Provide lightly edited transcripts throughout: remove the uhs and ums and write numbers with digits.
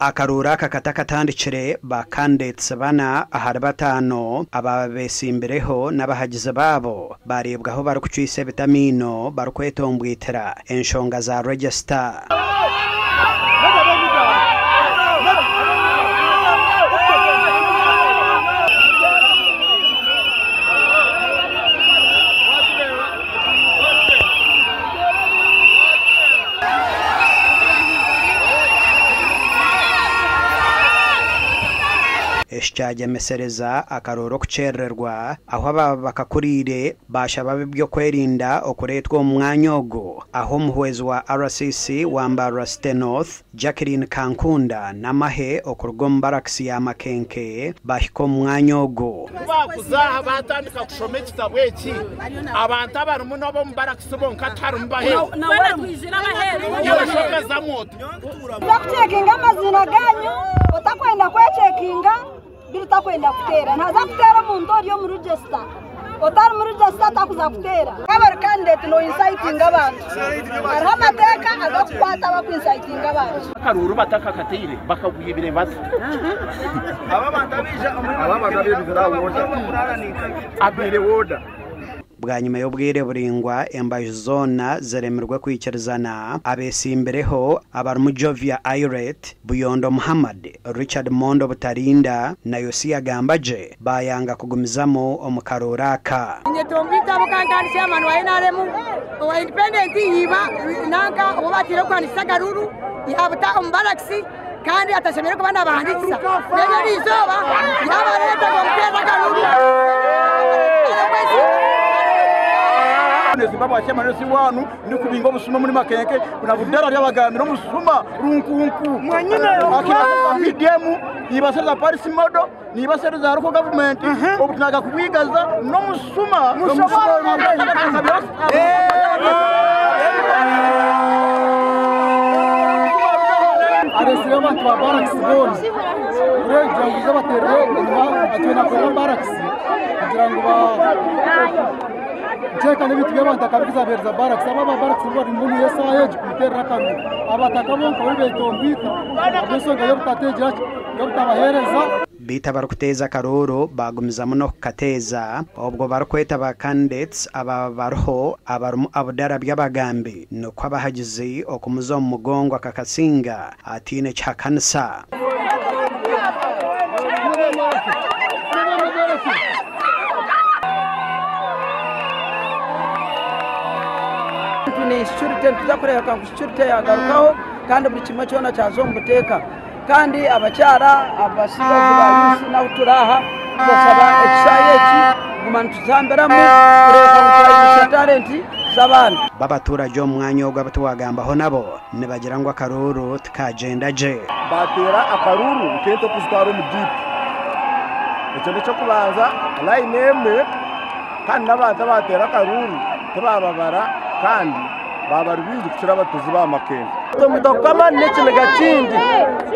akarura kakatandikire ba candidates bana ahari batano ababesimbireho n'abahagize babo barebwaho bari kucwise vitamino bari kwetombwitira enshonga za register. Eshyaje mesereza akaroro kucererwa aho aba bakakurire bashaba bibyo kwerinda okuretwa umwanyogo aho muhwezi wa RCC wambara Stenoth Jacqueline Kankunda namahe okurugom barracks ya Makenke bahiko umwanyogo bakuzaha batandika kushoma ekitabo eki abantu abarumu nabo mu barracks bonka tarumbahe nawe kwizira bahere yoshoka za moto bakucekinga amazina ganyu utakwenda kwechekinga birutakwenda kutera ntaza kutera mu ndori yo mu register otari mu register atakuza kutera kabari candidate no inciting abantu ariho amateka agakwata bakwinciting abantu karuru bataka katire bakaguye birebaza aba bantabije abire woda bwa nyuma y'ubwire buringwa embaje zona zeremerwa kwikirizana abesimbireho abarumujovia Irate Buyondo Muhammad Richard Mondo Butarinda na Yosia Gambaje bayanga kugumizamo omukaroraka nyetombita bukangani chairman wa NRM wa independent yiba nanka obatire kwandisa garuru yabuta ombaraksi kandi atashemere ko bana banditsa nero nizoba yabareta gomtera garuru Zimbabwe cyamano si wanu ndi kubinga obusuma muri Makenke bunabudera ry'abagambiro musuma runkunku mwanyine akira BDM nibaseza Paris Modo nibaseza Ruko government obutunaga kubwigaza no musuma aresira abantu ba barracks bone urejo ngize baterere atwena ko barracks kugira ngo Cheka n'ibiti by'abantu akabiza berza barracks aba barracks bari muri yesaye kumutera kanu abataka bonko bari betombita abesonga yo butateje yo butabahereza bita barukuteza karoro bagumizamo no kateza obwo barukweta ba candidates aba barho abarumu abudara by'abagambi no kwabahagize okumuzo mu mugongo akakasinga atine chakansa ni security tuzakorera ka security yagarukaho kandi buri kimwe cyona cyazo mbuteka kandi abacyara abasigazi bayisi na uturaha basaba exayeki gumana tuzamberamo kureka gutwara talent zabana babaturage umwanya wo gabatuwagambaho nabo nibagira ngo akaruru tukagenda je batera akaruru kento kuzitwara mu deep icyo cyo kubanza line emwe kandi nabantu batera akaruru tubababara kandi babarubizi kucira batuzi ba Makenke tomudokama n'ikiniga kindi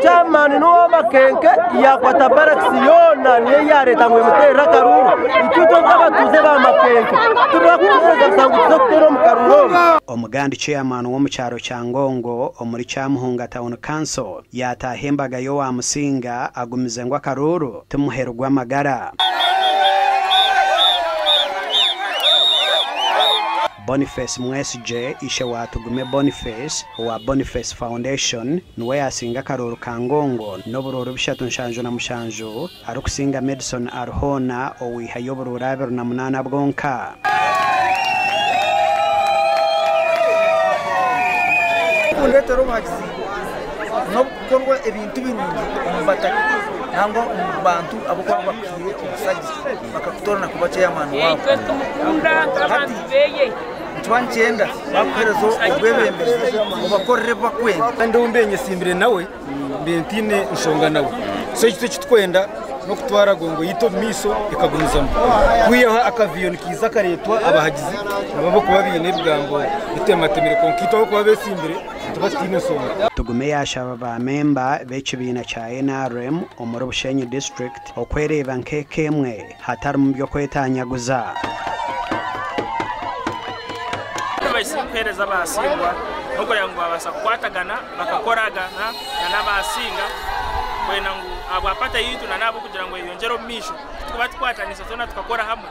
cyamani no Makenke yakwata barracks yona niye yareta ngo mutera karuru ituto nk'abatuze ba Makenke turakuza gusanguza kutero mu karuru omugandi chairman wo mu cyaro cya Ngongo omuri cyamuhunga town council yatahembaga yo wa musinga agumize ngo akaruru tumuherwa magara Boniface Mwesije ishe watugume Boniface wa Boniface Foundation nuwe yasinga karoro ka Ngongo n'oburoro bishatu nshanjo na mushanjo arukusinga Madison Arhona owiha yoburoro 28 bwonka Undetero maxi no kongo ebintu birungi umbataka ntango bantu abukwa bakwiye kusaji bakakutorana kuba chairman wabo twanchenda bakuherezo ubwebembezi ubakorere bakwenda kandi undenye simbire nawe mbentine nshonga nawe so cyo kitwenda no kutwara gongo yito miso ikagumizamo kwiyaha akaviyoni kiza karetwa abahagizi nabo kuba bine bwango itematemere konkito ko babesimbire tubatine songa tugume yashaba ba member b'ekibina cya NRM omuri Bushenyi district okwereba nkekemwe hatari mu byo kwetanyaguza bayisimpereza basingwa nuko yango abasa kwatagana bakakoragana n'abasinga kwena ngu abapata yitu na nabo kugira ngo yongero misho tuba twataniza tona tukakora hamwe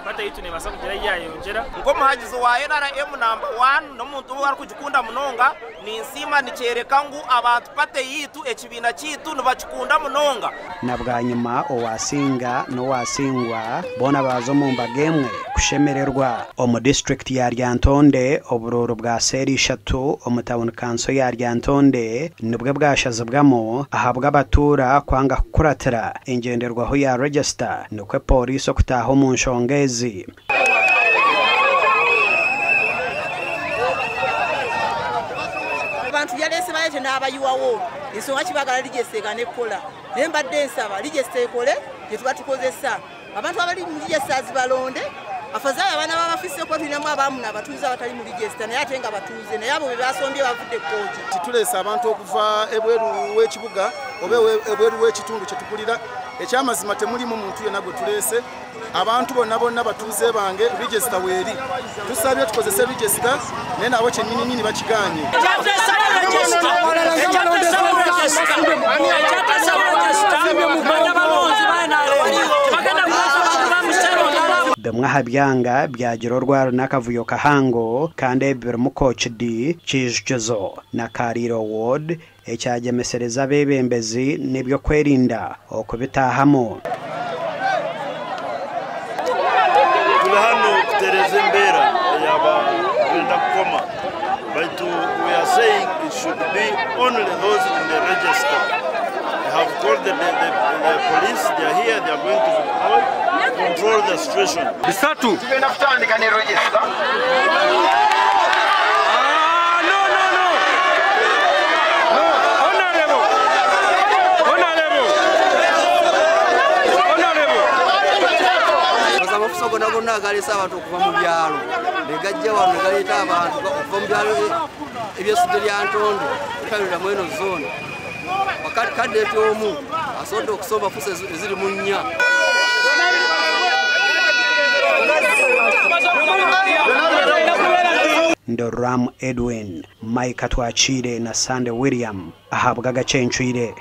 bata yitu ne basa kugira yayongera ngo muhagizo wa NRM number 1 no muntu wari kugikunda munonga ni nsima nicereka ngu abantu pate yitu ekibina kitu nibakikunda munonga na bwa nyuma owasinga no wasingwa bona bazo mu mbagemwe kushemererwa omu district ya Ryantonde oburoro bwa seri 3 omu town council ya Ryantonde nibwe bwashazibwamo ahabwa abatura kwanga kuratira ingenderwaho ya register nukwe polisi okutaho mu nshongezi abantu yalese baye n'abayuwawo ensonga kibagala ligeseka nekola nemba densaba ligesekole yetuba tukozesa abantu abali mu register zibalonde afaza abana babafise ko binamu abamu nabatuza batali mu register naye atenga batuze naye abo bebasombye bavudde koji titulesa abantu okuva ebweru w'ekibuga obe ebweru w'ekitundu kyetukulira ekyamazima temulimu muntu yena gwe tulese abantu bonna batuze bange register weri tusabye tukozese register naye nabo kyennyini bakiganye bemwaha byanga byagirorwa n'akavuyo kahango kandi birimo coach D Kijuzo na Kariro Ward ekyagemesereza bebembezi nibyo kwerinda okubitahamo hano kutereza imbera yaba kwenda kukoma but we are saying it should be only those in the register. They have called the police, they are here, they are going to control the situation. Bisatu tugenda kutandika ne register gonna galesa abantu okuva mu byalo negajja wano galeta abantu okuva mu byalo ebyesudde lya Ntondo kalira mweno zone wakati kadeti omu asonde okusomba fusa eziri mu nnya Ndoram Edwin Mike Atwachire na Sande William ahabwa gacenchwire